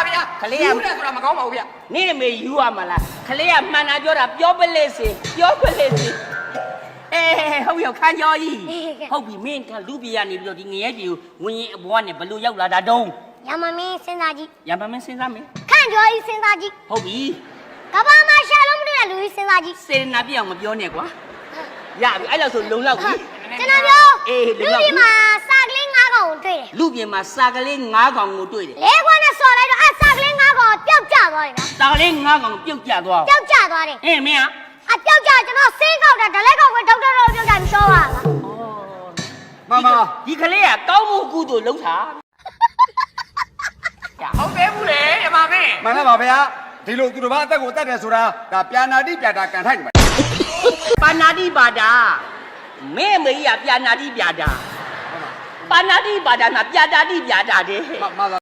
ပါဗျာခလေးရယူတယ်ဆိုတာမကောင်းပါဘူးဗျနင်းမေယူရမလားခလေးကမှန်တာပြောတာပြောပလက်စီပြောပလက်စီဟုတ်ရောခန်းကျော်ကြီးဟုတ်ပြီမင်းကလူပြေကနေပြီးတော့ဒီငရဲကြီးကိုဝင်ရင်အဘွားနဲ့ဘလို့ရောက်လာတာတုံးရမမင်းစဉ်းစားကြည့်ရမမင်းစဉ်းစားမယ်ခန့်ကျော်ကြီးစဉ်းစားကြည့်ဟုတ်ပြီကဘာမှာရှာလို့မတွေ့တဲ့လူကြီးစဉ်းစားကြည့်စေနာပြအောင်မပြောနဲ့ကွာရပြီအဲ့လောက်ဆိုလုံလောက်ပြီကျွန်တော်ပြောလူကြီးမှာစာကလေး9កောင်ကိုတွေ့တယ်လူပြင်မှာစာကလေး9កောင်ကိုတွေ့တယ်လဲခွန်းနဲ့ဆော်လိုက်တော့အဲ့စာကလေး9កောင်ပျောက်ကျသွားတယ်နော်စာကလေး9កောင်ပြုတ်ကျသွားပျောက်ကျသွားတယ်မင်းအပျောက်ကျကျွန်တော်ဆေးကောက်တာဒလက်ကောက်ကိုဒေါက်တာတော့ပြောကြပြီးရှောပါလားမဒီကလေးကကောင်းမှုကုသိုလ်လုပ်တာဟုတ်တယ်ဘူးလေအမမင်းမှန်လားပါဗျာဒီလိုသူတို့ဘာအသက်ကိုတတ်တယ်ဆိုတာဒါပြာနာတိပြတာကန်ထိုက်တယ်ပါဏာတိပါဒာမင်းမေကြီးကပြာနာတိပြတာပါဏာတိပါဒာမှာပြာတာတိပြတာတဲ့မှန်ပါ